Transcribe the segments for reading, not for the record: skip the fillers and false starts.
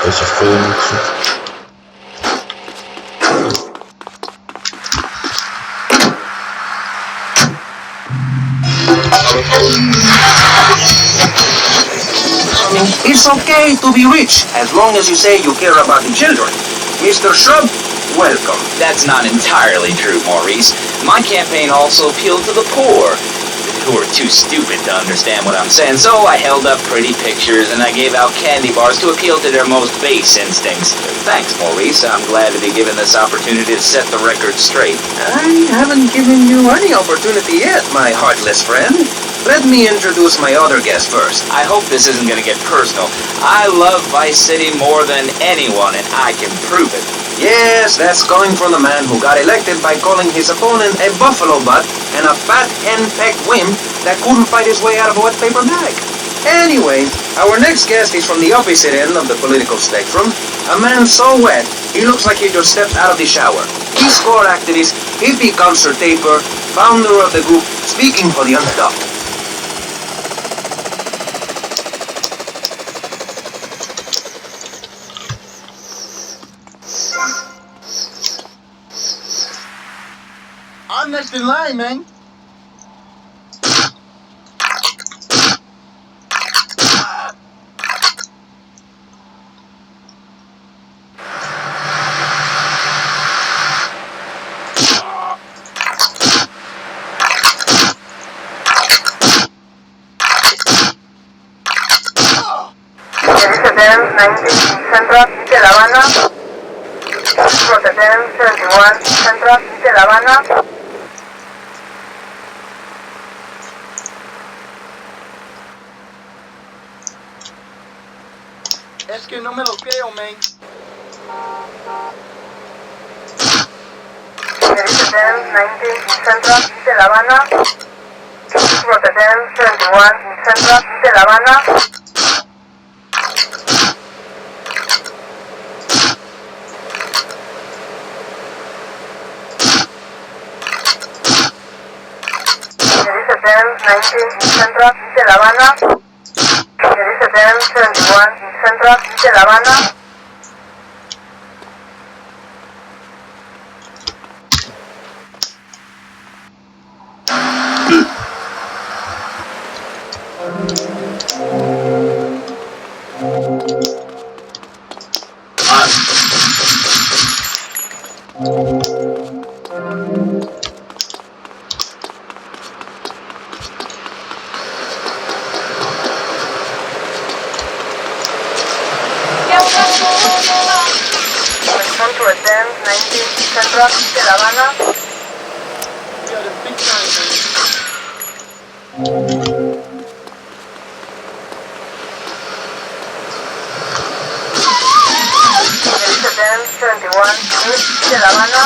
Welche Filme? It's okay to be rich, as long as you say you care about the children. Mr. Shrub, welcome. That's not entirely true, Maurice. My campaign also appealed to the poor, who are too stupid to understand what I'm saying, so I held up pretty pictures and I gave out candy bars to appeal to their most base instincts. Thanks, Maurice. I'm glad to be given this opportunity to set the record straight. I haven't given you any opportunity yet, my heartless friend. Let me introduce my other guest first. I hope this isn't going to get personal. I love Vice City more than anyone, and I can prove it. Yes, that's coming from the man who got elected by calling his opponent a buffalo butt and a fat henpecked wimp that couldn't fight his way out of a wet paper bag. Anyway, our next guest is from the opposite end of the political spectrum. A man so wet, he looks like he just stepped out of the shower. Peace Corps activist, hippie concert taper, founder of the group Speaking for the Underdog. I'm next in line, man. Central de La Habana. Protección 71 Central de La Habana. Es que no me lo creo, man. Protección 19 Central de La Habana. Protección 71 Central de La Habana. Central de La Habana. 71 Central de La Habana. Central de La Habana. We are the big time, man. 71 de La Habana.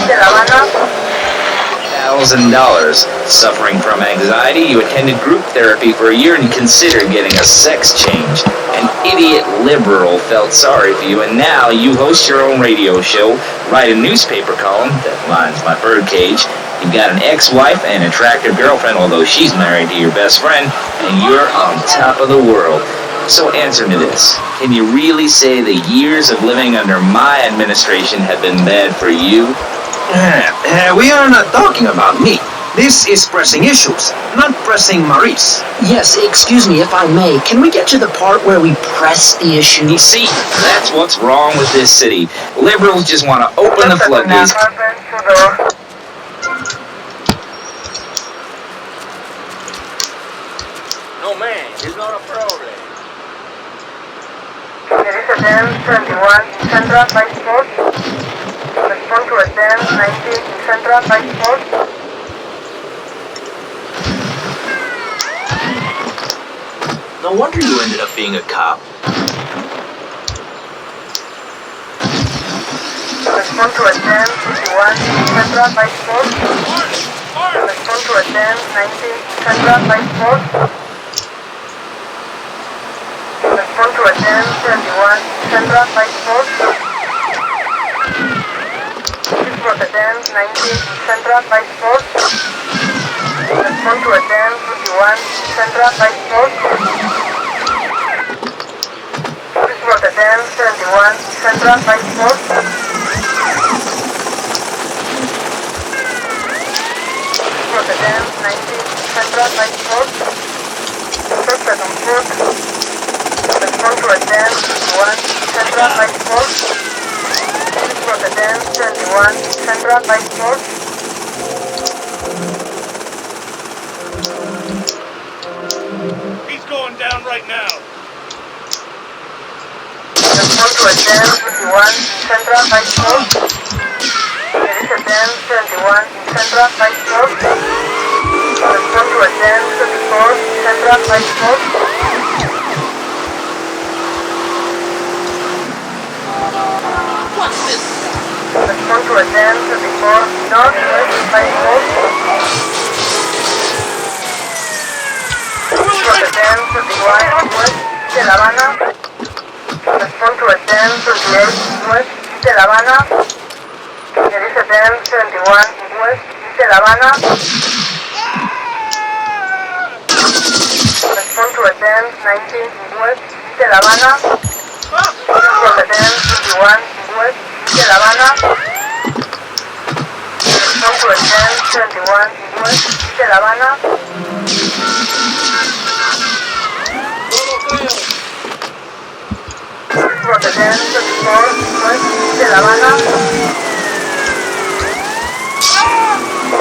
De La Habana. $1,000. Suffering from anxiety, you attended group therapy for a year and considered getting a sex change. An idiot liberal felt sorry for you, and now you host your own radio show, write a newspaper column that lines my birdcage. You've got an ex-wife and attractive girlfriend, although she's married to your best friend, and you're on top of the world. So answer me this. Can you really say the years of living under my administration have been bad for you? We are not talking about me. This is pressing issues, not pressing Maurice. Yes, excuse me if I may. Can we get to the part where we press the issue? You see, that's what's wrong with this city. Liberals just want to open the floodgates. No, man, it's not a problem. 71 Central by Sports. Respond to attend 19 Central by Sports. No wonder you ended up being a cop. Respond to attend 51 Central by Sports. Respond to attend 19 Central by Sports. Respond to attend 71 Central by Sports. attend 90 Central by Sport. Respond to attend 21 Central by Sport. Report attend 71 Central by Sport. Report attend 90 Central by Sport. Suspect on foot. Respond to attend 1 Central by Sport. Report attend 71 Central by Sport. He's going down right now. Respond to attend 21 Central by Sport. There is attend 71 Central by Sport. Respond to attend 34 Central by Sport. What's this? Respond to attend 34 Northwest by Sport. Respond to attend 31 West de La Habana. Respond to attend 38 West de La Habana. There is attend 71 West de La Habana. Respond to attend 19 West de La Habana. Respond to attend 51 West de La Habana. Respond to attend 71 West de La Habana. Respond to attend 24 West de La Habana.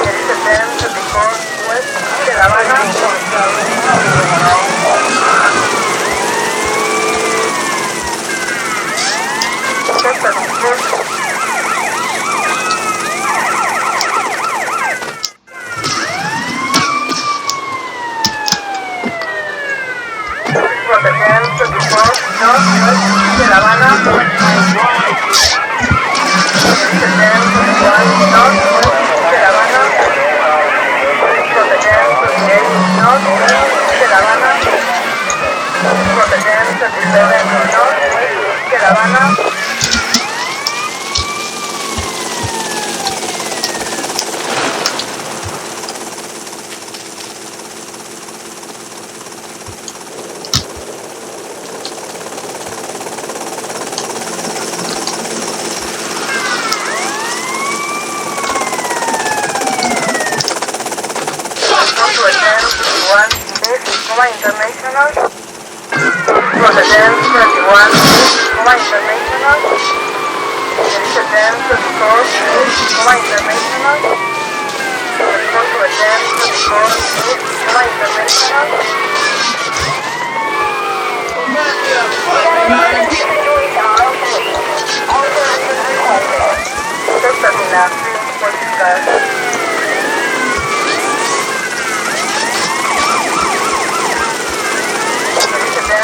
There is attend 24 West de La Habana. Suspect on foot. Report attend 24 Northwest de La Habana. Attend 21 Northwest de La Habana. Report attend 28 Northwest de La Habana. Report attend 37 Northwest de La Habana. To attend 21 East Coma International. To attend 21 East Coma International. There is attend 24 East Coma International. Respond to attend 24 East Coma International. Suspect in a green police car.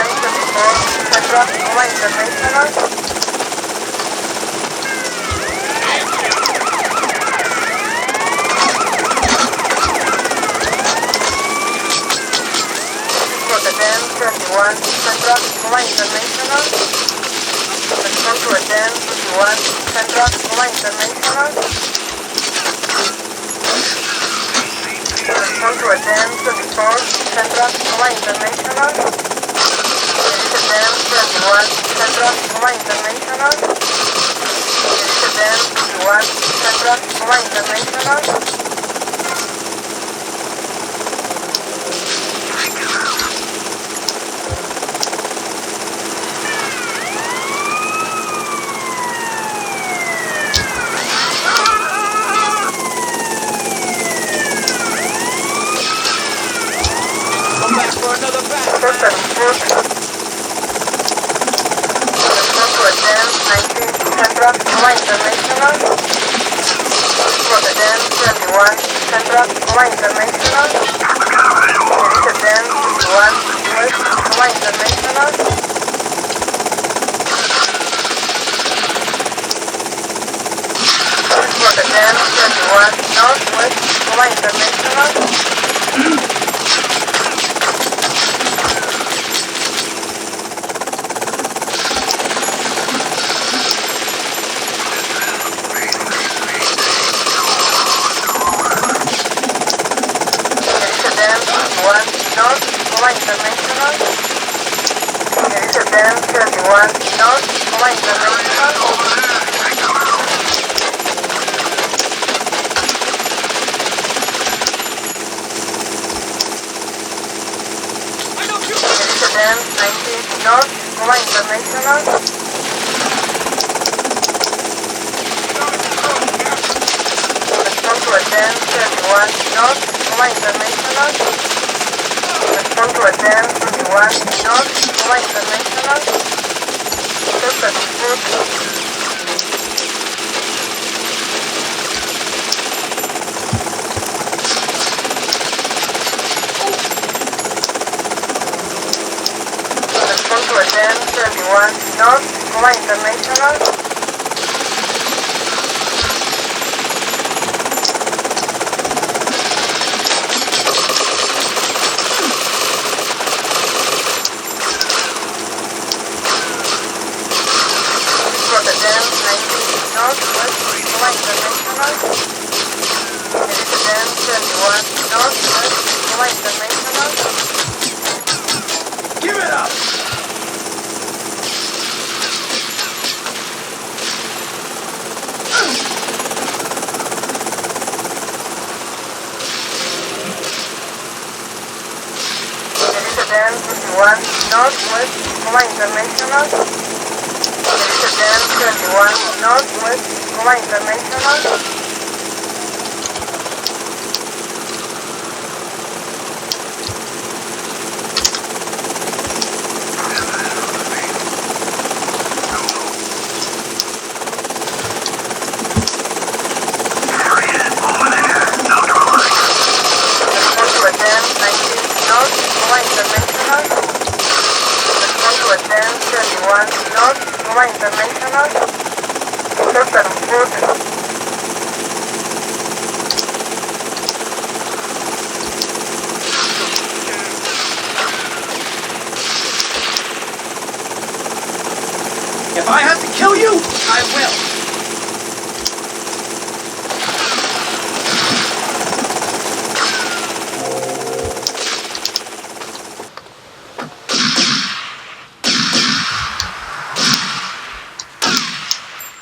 Central Coma International. Report attend 21 Central Coma International. Respond to attend 21 Central Coma International. Respond to attend 24 Central Coma International. Attend 21 Central Coma International. Attend 21 Central Coma International. Come back for another battle. Suspect foot. Respond to attend 19 Central Coma International. Report attend 21 Central Coma International. There is attend 51 West Coma International. Report attend 21 Northwest Coma International. Coma International. There is a 1031 North, Coma International. There is a 1019 North, Coma International. Respond to a 1031 North, Coma International. Respond to a 1031 North, Coma International. Just at foot. Respond to a 1031 North, Coma International. Rotterdam 19 Northwest, Coma International. Rotterdam 31 Northwest, Coma International. Give it up! Rotterdam 21 Northwest, Coma International. Rotterdam 21 Northwest, Coma International. Rotterdam 19 North, Coma International. Respond to a 1031 North, Coma International. Just at foot. If I have to kill you, I will.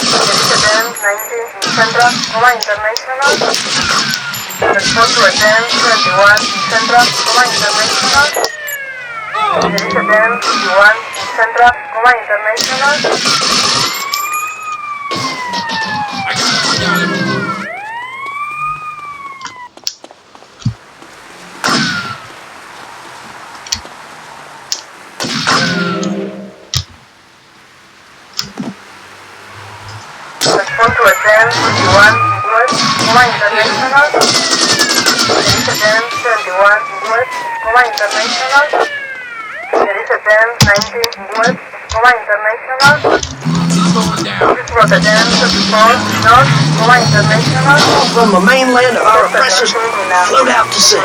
Rotterdam 19 Central, Coma International. Respond to a 1021 Central, Coma International. Rotterdam 51 Central, Coma International. Respond to a 1021 West, Coma International. Rotterdam 71 West, Coma International. There is a 1019 West, Coma International. This is Rotterdam 74 North, Coma International. From the mainland of our oppressors, float out to sea.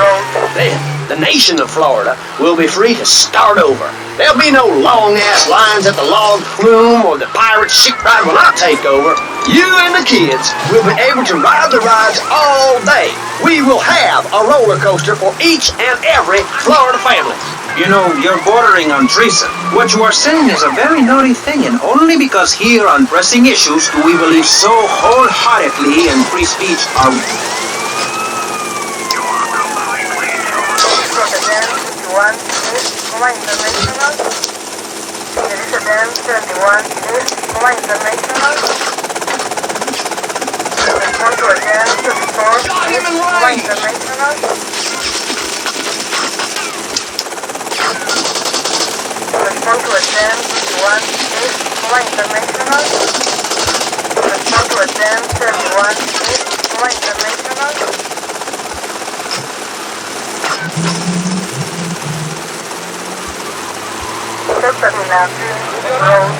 Then, the nation of Florida will be free to start over. There'll be no long-ass lines at the log flume or the pirate shipwright when I take over. You and the kids will be able to ride the rides all day. We will have a roller coaster for each and every Florida family. You know, you're bordering on treason. What you are saying is a very naughty thing, and only because here on pressing issues do we believe so wholeheartedly in free speech are we. Rotterdam 51 East, Coma International. Rotterdam 71 East, Coma International. Respond to a 1034 East, Coma International. Respond to a 1021 East, Coma International. Respond to a 1031 East, Coma International. Just at Minati Road.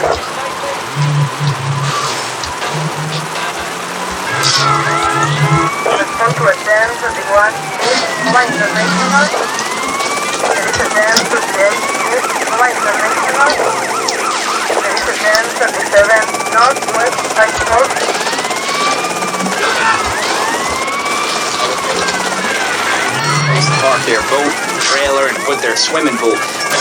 Respond to a 1031 East, Coma International. There is a 1038 East, Coma International. There is a 1037 Northwest, Side Fork. Park there, boat. trailer and put their swimming pool.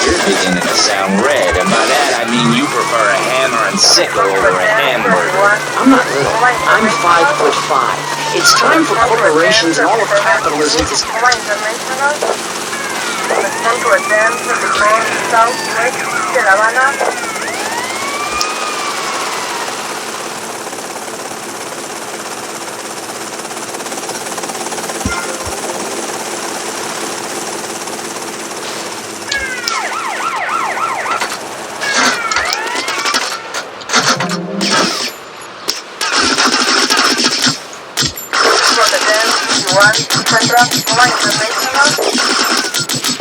You're beginning to sound red, and by that I mean you prefer a hammer and sickle over a hamburger. I'm not little. I'm 5'5". It's time for corporations and all of capitalism to... Respond to attempt 34 Southwest de La Habana. Central, Nova International.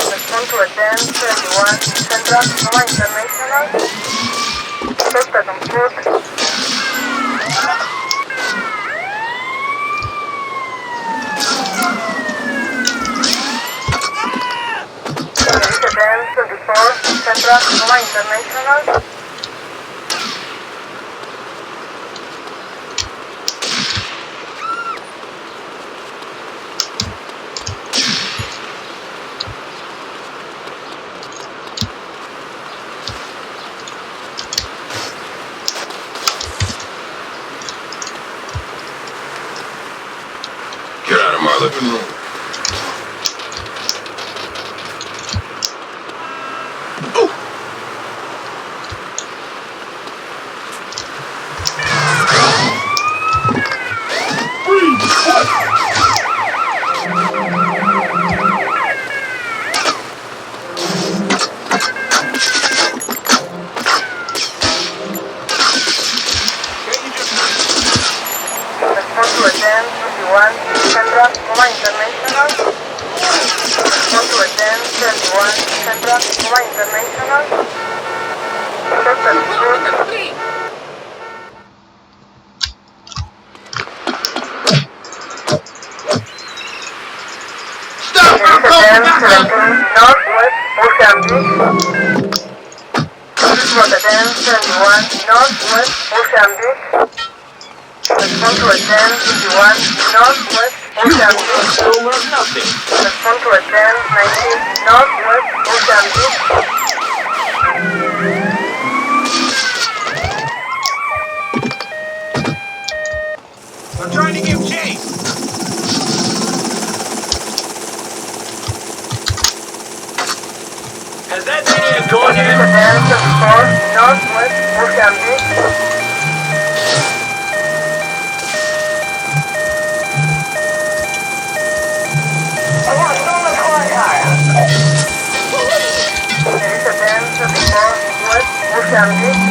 Respond to attempt 31 Central, Nova International. Suspect on foot. Police attempt 34 Central, Nova International. Get out of my living room. Central, Nova International. Respond to attempt 31 Central, Nova International. Suspect on foot. Northwest Mozambique. Rotterdam 71 Northwest Mozambique. Respond to attempt 51 Northwest Mozambique. Still learn nothing. Respond to attempt 19 Northwest Mozambique. I'm trying to give chase. Has that maniac gone yet? Rotterdam 74 Northwest Mozambique. Mozambique.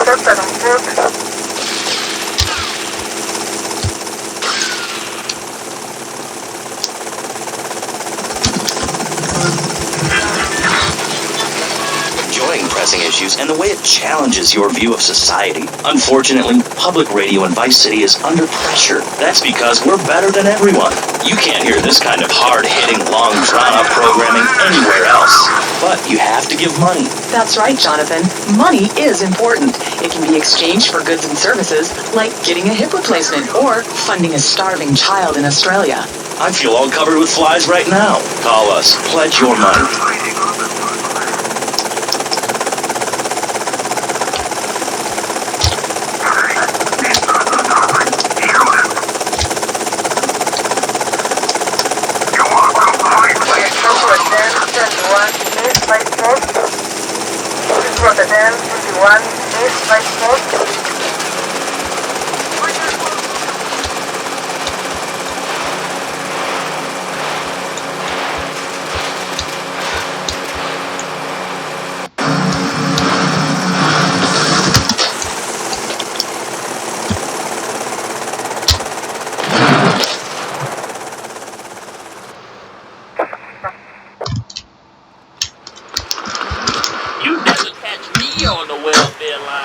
Suspect on foot. Pressing issues and the way it challenges your view of society. Unfortunately, public radio in Vice City is under pressure. That's because we're better than everyone. You can't hear this kind of hard-hitting, long, drawn-out programming anywhere else. But you have to give money. That's right, Jonathan. Money is important. It can be exchanged for goods and services, like getting a hip replacement or funding a starving child in Australia. I feel all covered with flies right now. Call us. Pledge your money. Rotterdam 21 East by Sport. You never catch me on the welfare line.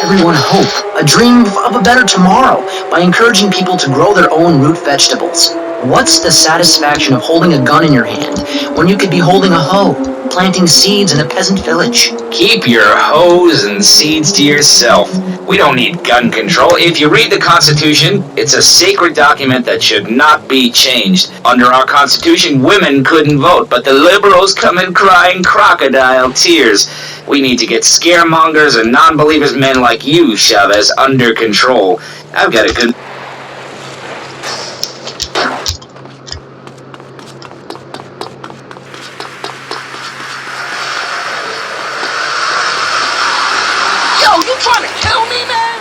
everyone hope, a dream of a better tomorrow, by encouraging people to grow their own root vegetables. What's the satisfaction of holding a gun in your hand when you could be holding a hoe, planting seeds in a peasant village? Keep your hoes and seeds to yourself. We don't need gun control. If you read the Constitution, it's a sacred document that should not be changed. Under our Constitution, women couldn't vote, but the liberals come in crying crocodile tears. We need to get scaremongers and non-believers, men like you, Chavez, under control. I've got a good... Yo, you trying to kill me, man?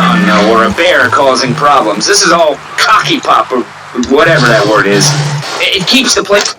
Oh no, we're a bear causing problems. This is all cocky pop or whatever that word is. It keeps the place...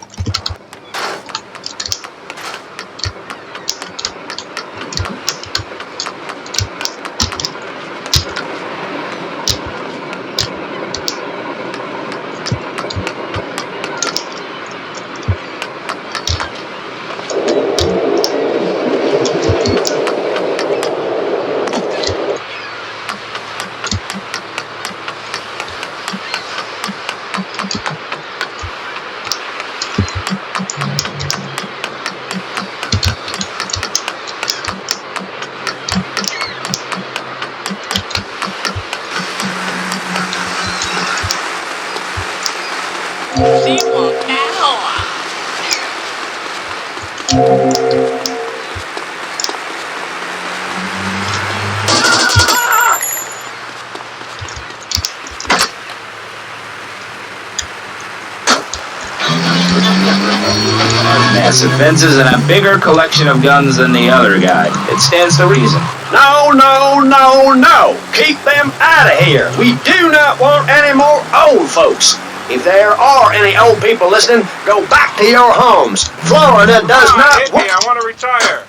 Massive fences and a bigger collection of guns than the other guy. It stands to reason. No, no, no, no. Keep them out of here. We do not want any more old folks. If there are any old people listening, go back to your homes. Florida does not... Hit me, I want to retire.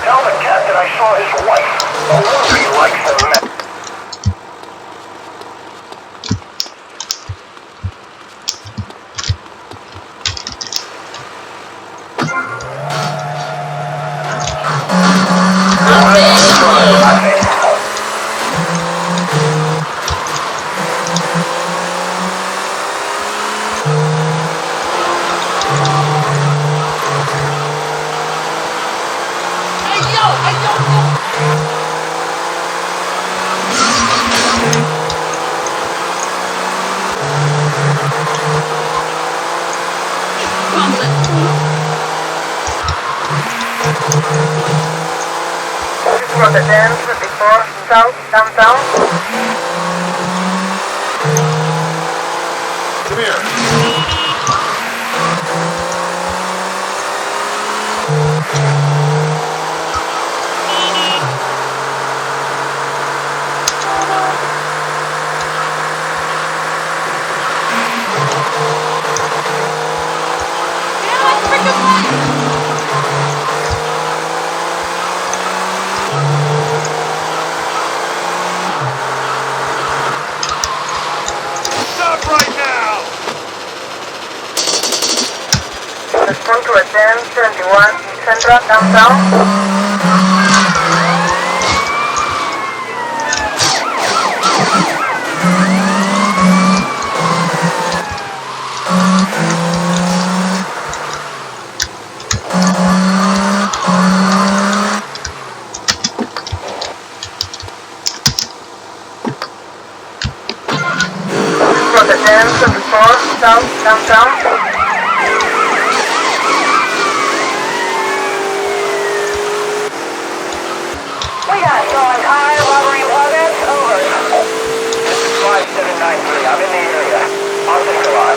Tell the captain I saw his wife. No wonder he likes the men. From the dance before south downtown. Come here. Stop right now! Respond to a 1071 Central downtown. From the 1074 South downtown. We got going high, robbery progress, over. This is 5793, I'm in the area. I'll take a lot.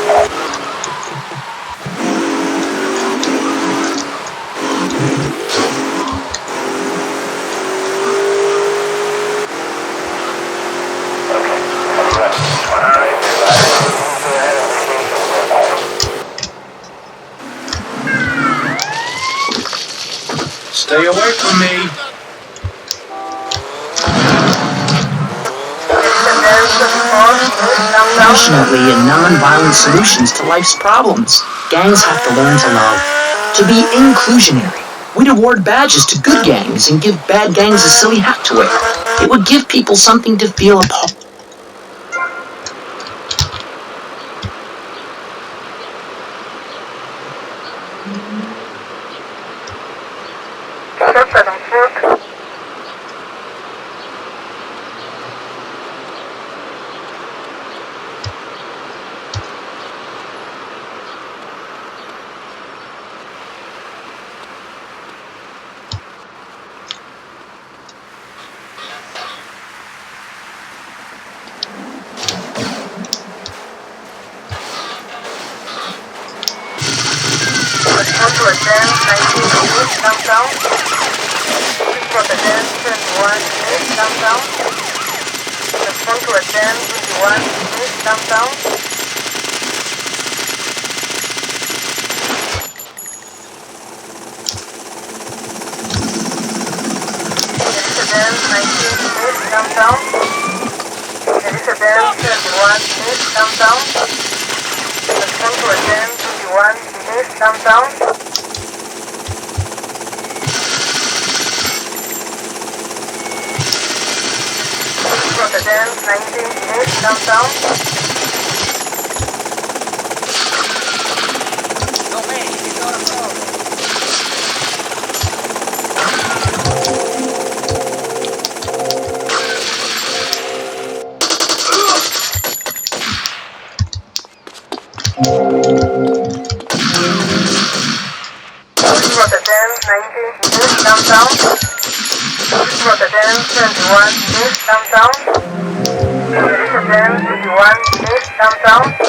Stay away from me. Passionately and non-violent solutions to life's problems. Gangs have to learn to love. To be inclusionary. We'd award badges to good gangs and give bad gangs a silly hat to wear. It would give people something to feel a part.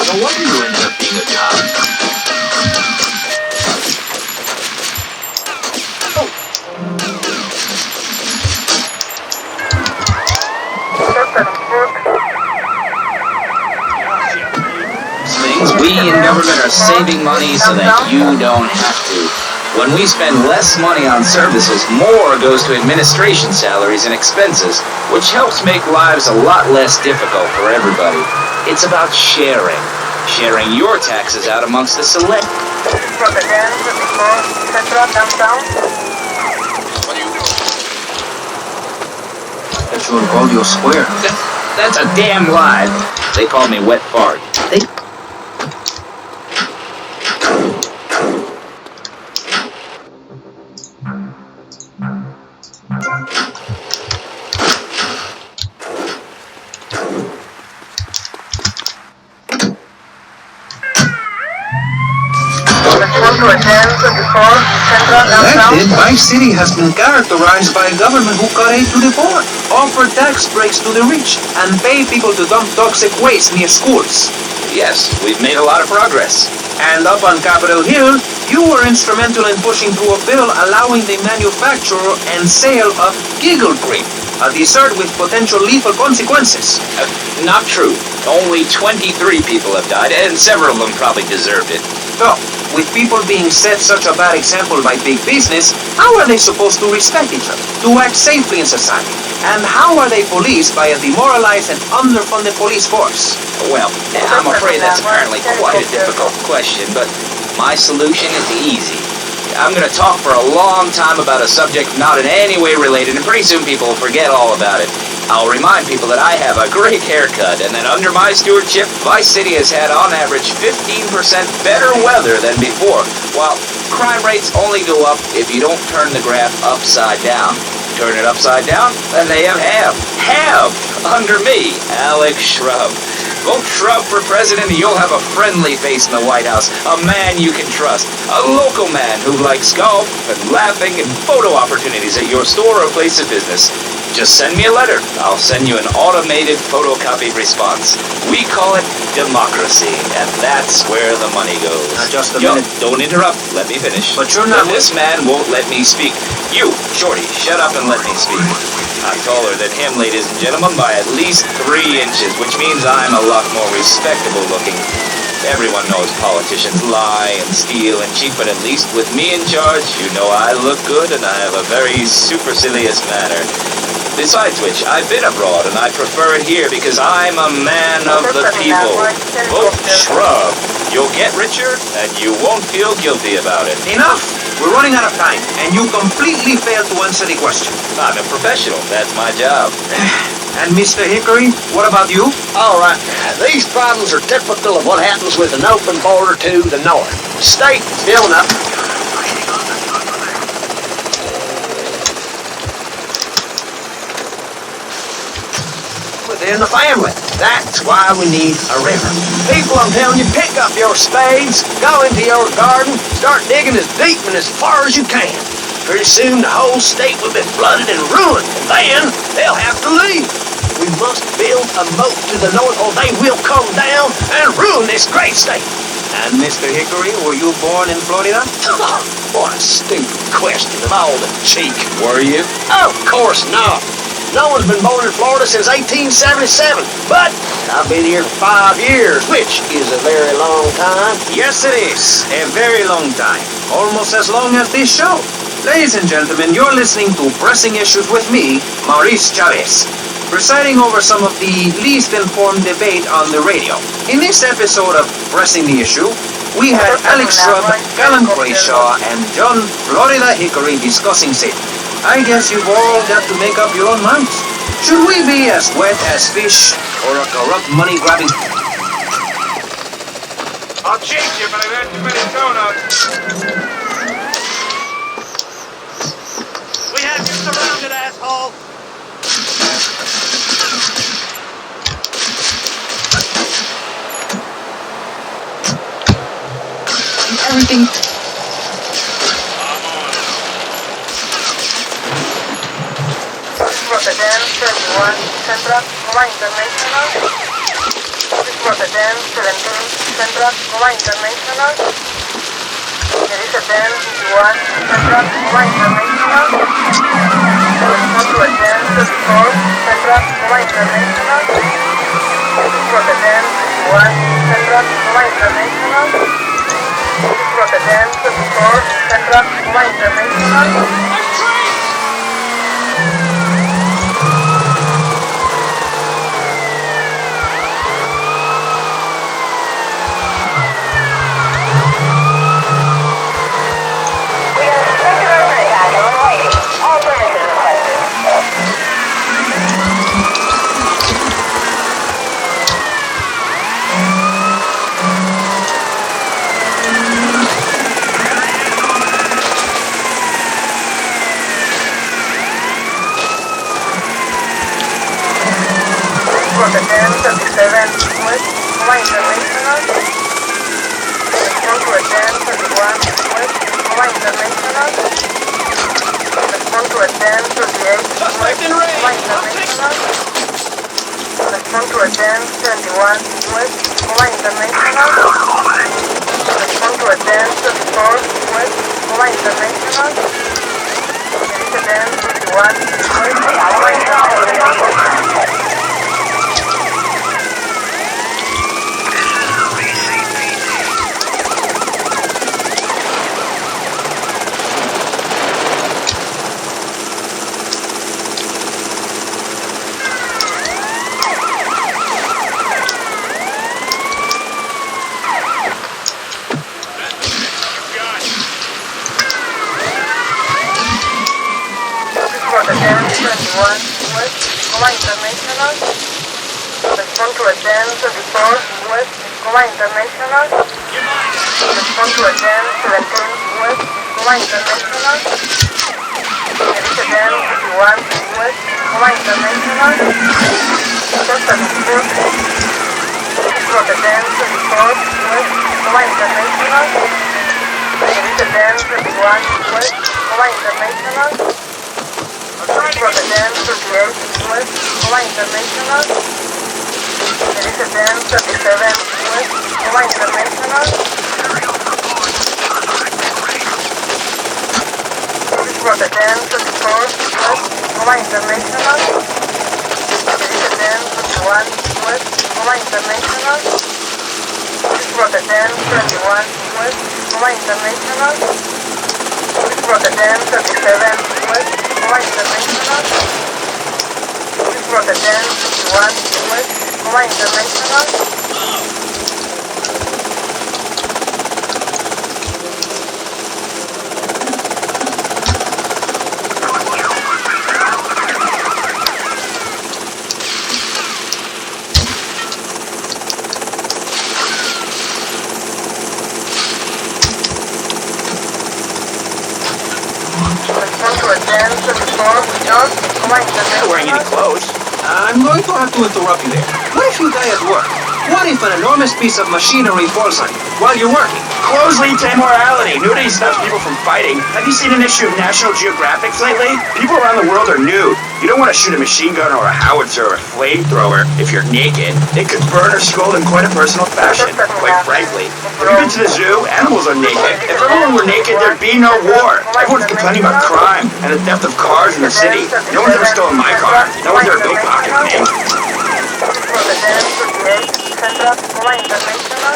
No wonder you ended up being a cop. Things we in government are saving money so that you don't have to. When we spend less money on services, more goes to administration salaries and expenses, which helps make lives a lot less difficult for everybody. It's about sharing. Sharing your taxes out amongst the select. That you would call you a square. That's a damn lie. They call me Wet Fart. Elected, Vice City has been characterized by a government who cut aid to the poor, offer tax breaks to the rich, and pay people to dump toxic waste near schools. Yes, we've made a lot of progress. And up on Capitol Hill, you were instrumental in pushing through a bill allowing the manufacture and sale of Giggle Cream, a dessert with potential lethal consequences. Not true. Only 23 people have died, and several of them probably deserved it. So, with people being set such a bad example by big business, how are they supposed to respect each other, to act safely in society? And how are they policed by a demoralized and underfunded police force? Well, I'm afraid that's apparently quite a difficult question, but my solution is easy. I'm going to talk for a long time about a subject not in any way related, and pretty soon people will forget all about it. I'll remind people that I have a great haircut, and that under my stewardship, Vice City has had on average 15% better weather than before, while crime rates only go up if you don't turn the graph upside down. Turn it upside down, and they have half under me, Alex Shrub. Vote Shrub for president and you'll have a friendly face in the White House, a man you can trust, a local man who likes golf and laughing and photo opportunities at your store or place of business. Just send me a letter. I'll send you an automated photocopied response. We call it democracy, and that's where the money goes. Now just a Yo, minute. don't interrupt. Let me finish. But you're not... This man won't let me speak. You, Shorty, shut up and let me speak. I'm taller than him, ladies and gentlemen, by at least 3 inches, which means I'm a lot more respectable looking. Everyone knows politicians lie and steal and cheat, but at least with me in charge, you know I look good and I have a very supercilious manner. Besides which, I've been abroad and I prefer it here because I'm a man of the people. Vote shrub. You'll get richer and you won't feel guilty about it. Enough! We're running out of time, and you completely failed to answer the question. I'm a professional. That's my job. And Mr. Hickory, what about you? All right, these problems are typical of what happens with an open border to the north. The state is filling up. Within the family. That's why we need a river. People, I'm telling you, pick up your spades, go into your garden, start digging as deep and as far as you can. Pretty soon the whole state will be flooded and ruined, and then they'll have to leave. We must build a moat to the north or they will come down and ruin this great state. And Mr. Hickory, were you born in Florida? What a stupid question of all the cheek. Were you? Of course not. No one's been born in Florida since 1877, but I've been here for 5 years, which is a very long time. Yes, it is. A very long time. Almost as long as this show. Ladies and gentlemen, you're listening to Pressing Issues with me, Maurice Chavez, presiding over some of the least informed debate on the radio. In this episode of Pressing the Issue, we had Alex Shrub, Callan Brayshaw, and John Florida Hickory discussing sin. I guess you've all got to make up your own minds. Should we be as wet as fish or a corrupt money-grabbing... I'll change you, but I've had too many donuts. We have you surrounded, asshole. Everything... Rotterdam 21 Central Goma International. Rotterdam 17 Central Goma International. Rotterdam 51 Central Goma International. Rotterdam 34 Central Goma International. Rotterdam 51 Central Goma International. Rotterdam 34 Central Goma International. Rotterdam 37 West Goma International. Rotterdam 31 West Goma International. Rotterdam 38 West Goma International. Rotterdam 71 West Goma International. Rotterdam 34 West Goma International. Rotterdam 31 West Goma International. Rotterdam 21 West Goma International. Respond to Rotterdam 34 West Goma International. Respond to Rotterdam 17 West Goma International. Rotterdam 51 West Goma International. Costa del Sur. Rotterdam 34 West Goma International. Rotterdam 31 West Goma International. Rotterdam 38 West Goma International. Rotterdam 37 West Goma International. Rotterdam 34 West Goma International. Rotterdam 31 West Goma International. Rotterdam 21 West, Roma International. Rotterdam 37 West, Roma International. Rotterdam 51 West, Roma International. Not wearing any clothes. I'm going to have to interrupt you there. What if you die at work? What if an enormous piece of machinery falls on you while you're working? Clothes lead to immorality. Nudity stops people from fighting. Have you seen an issue of National Geographic lately? People around the world are nude. You don't want to shoot a machine gun or a howitzer or a flamethrower if you're naked. It could burn or scald in quite a personal fashion, quite frankly. Have you been to the zoo? Animals are naked. If everyone were naked, there'd be no war. Everyone's complaining about crime and the theft of cars in the city. No one's ever stolen my car. No one's ever pickpocketed me. Central Roma International.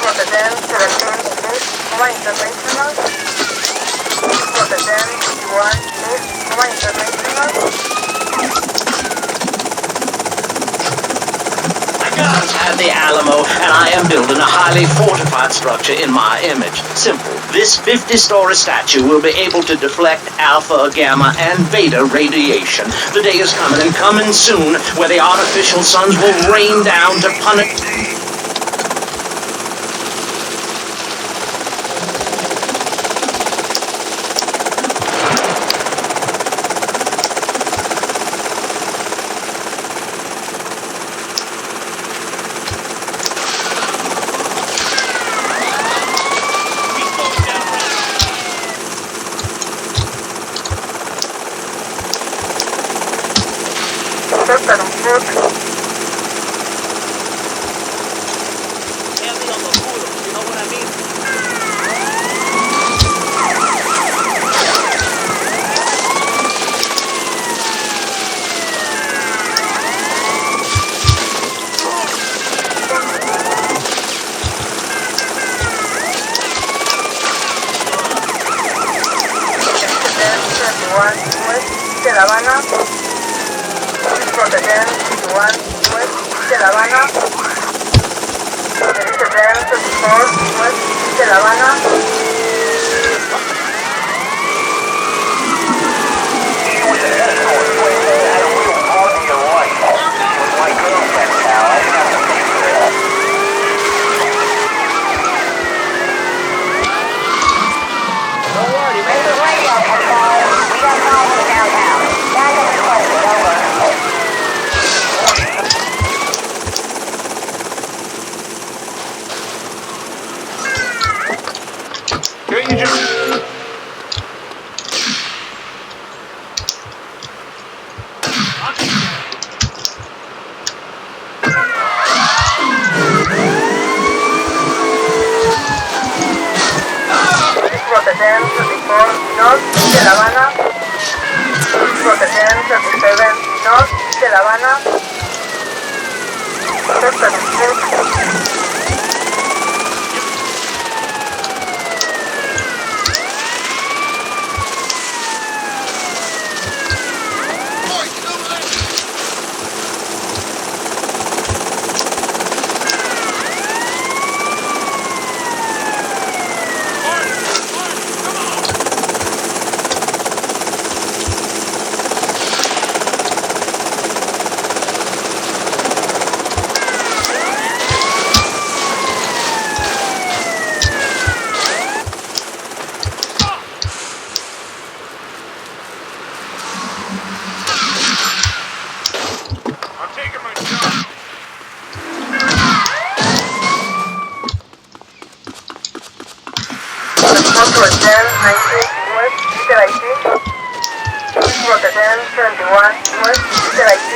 Rotterdam 17 East Roma International. Rotterdam 51 East Roma International. At the Alamo, and I am building a highly fortified structure in my image. Simple. This 50-story statue will be able to deflect alpha, gamma, and beta radiation. The day is coming, and coming soon, where the artificial suns will rain down to punish... Rotterdam 34 North de La Habana. Rotterdam 37 North de La Habana. Rotterdam 19 West, Peter IT. Rotterdam 71 West, Peter IT.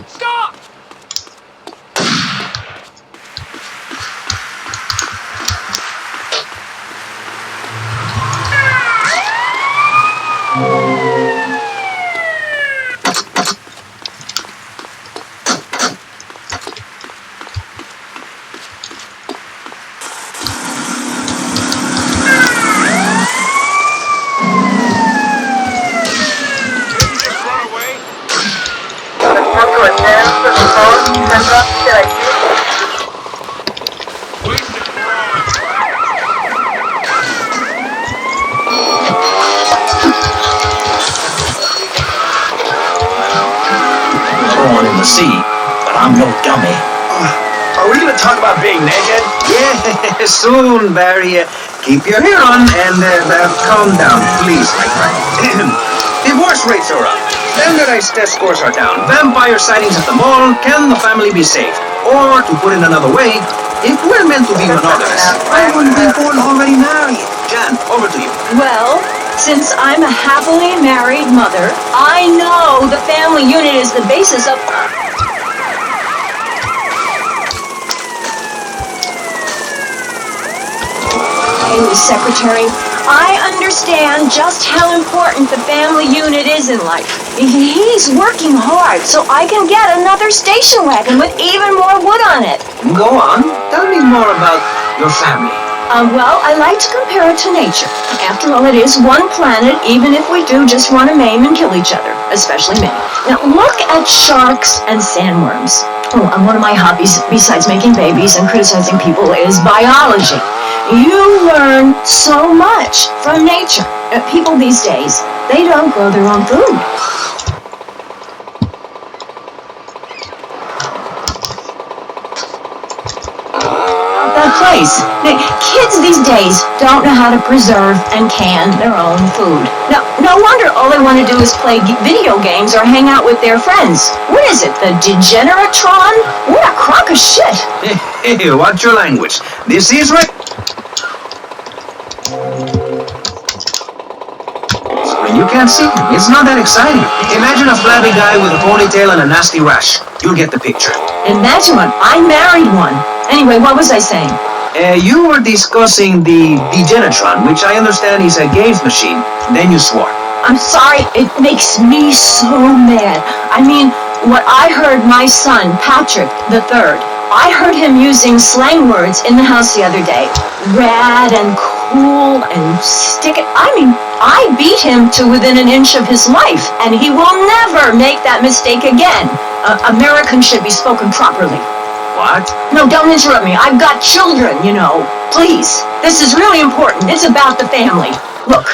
Stop! see, but I'm no dummy. Are we gonna talk about being naked? Yeah, soon, Barry. Keep your hair on and calm down, please, my friend. Divorce rates are up. Standardized test scores are down. Vampire sightings at the mall. Can the family be saved? Or, to put it another way, if we're meant to be monogamous, why wouldn't we born already married? Jan, over to you. Well, since I'm a happily married mother, I know the family unit is the basis of... Secretary, I understand just how important the family unit is in life. He's working hard so I can get another station wagon with even more wood on it. Go on. Tell me more about your family. Well, I like to compare it to nature. After all, it is one planet, even if we do just want to maim and kill each other, especially me. Now, look at sharks and sandworms. Oh, and one of my hobbies, besides making babies and criticizing people, is biology. You learn so much from nature. People these days, they don't grow their own food. That place. Kids these days don't know how to preserve and can their own food. No wonder all they want to do is play video games or hang out with their friends. What is it, the Degeneratron? What a crock of shit. Hey, watch your language. This is right. You can't see him. It's not that exciting. Imagine a flabby guy with a ponytail and a nasty rash. You'll get the picture. Imagine one. I married one. Anyway, what was I saying? You were discussing the Degenatron, which I understand is a games machine. Then you swore. I'm sorry. It makes me so mad. I mean, what I heard my son, Patrick III, I heard him using slang words in the house the other day. Rad and cool and stick it. I mean, I beat him to within an inch of his life, and he will never make that mistake again. Americans should be spoken properly. What? No, don't interrupt me. I've got children, you know. Please. This is really important. It's about the family. Look.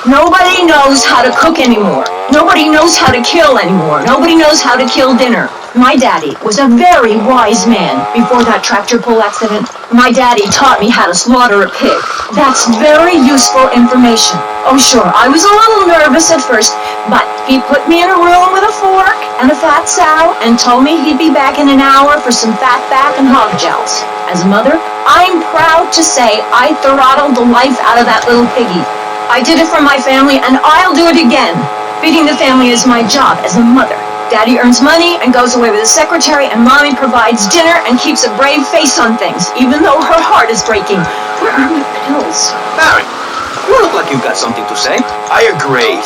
Nobody knows how to cook anymore. Nobody knows how to kill anymore. Nobody knows how to kill dinner. My daddy was a very wise man before that tractor pull accident. My daddy taught me how to slaughter a pig. That's very useful information. Oh, sure, I was a little nervous at first, but he put me in a room with a fork and a fat sow and told me he'd be back in an hour for some fat back and hog gels. As a mother, I'm proud to say I throttled the life out of that little piggy. I did it for my family, and I'll do it again. Feeding the family is my job as a mother. Daddy earns money and goes away with his secretary, and Mommy provides dinner and keeps a brave face on things, even though her heart is breaking. Where are my pills? Barry, you look like you've got something to say. I agree.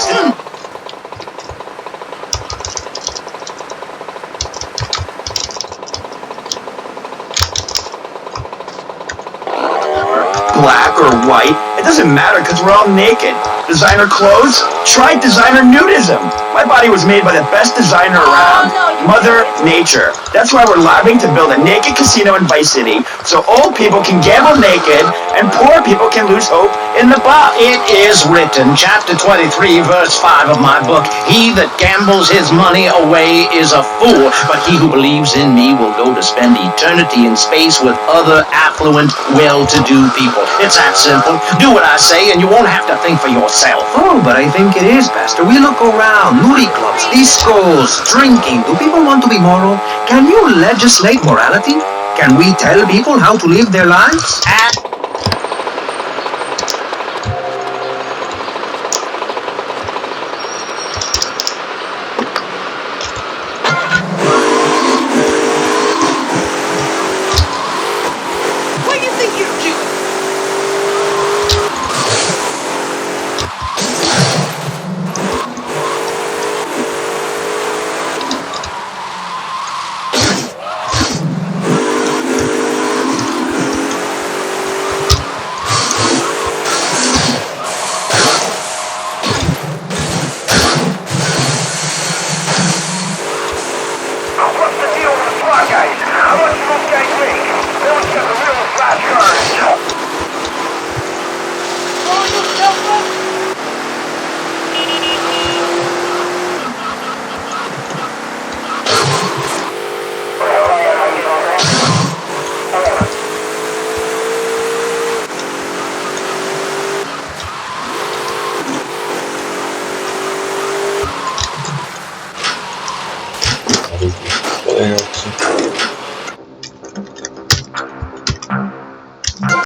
Black or white, it doesn't matter because we're all naked. Designer clothes? Try designer nudism. My body was made by the best designer around, Mother Nature. That's why we're lobbying to build a naked casino in Vice City so old people can gamble naked and poor people can lose hope in the bar. It is written, chapter 23, verse 5 of my book, he that gambles his money away is a fool, but he who believes in me will go to spend eternity in space with other affluent, well-to-do people. It's that simple. Do what I say and you won't have to think for yourself. Oh, but I think it is, Pastor. We look around, nudie clubs, discos, drinking. Do people want to be moral? Can you legislate morality? Can we tell people how to live their lives?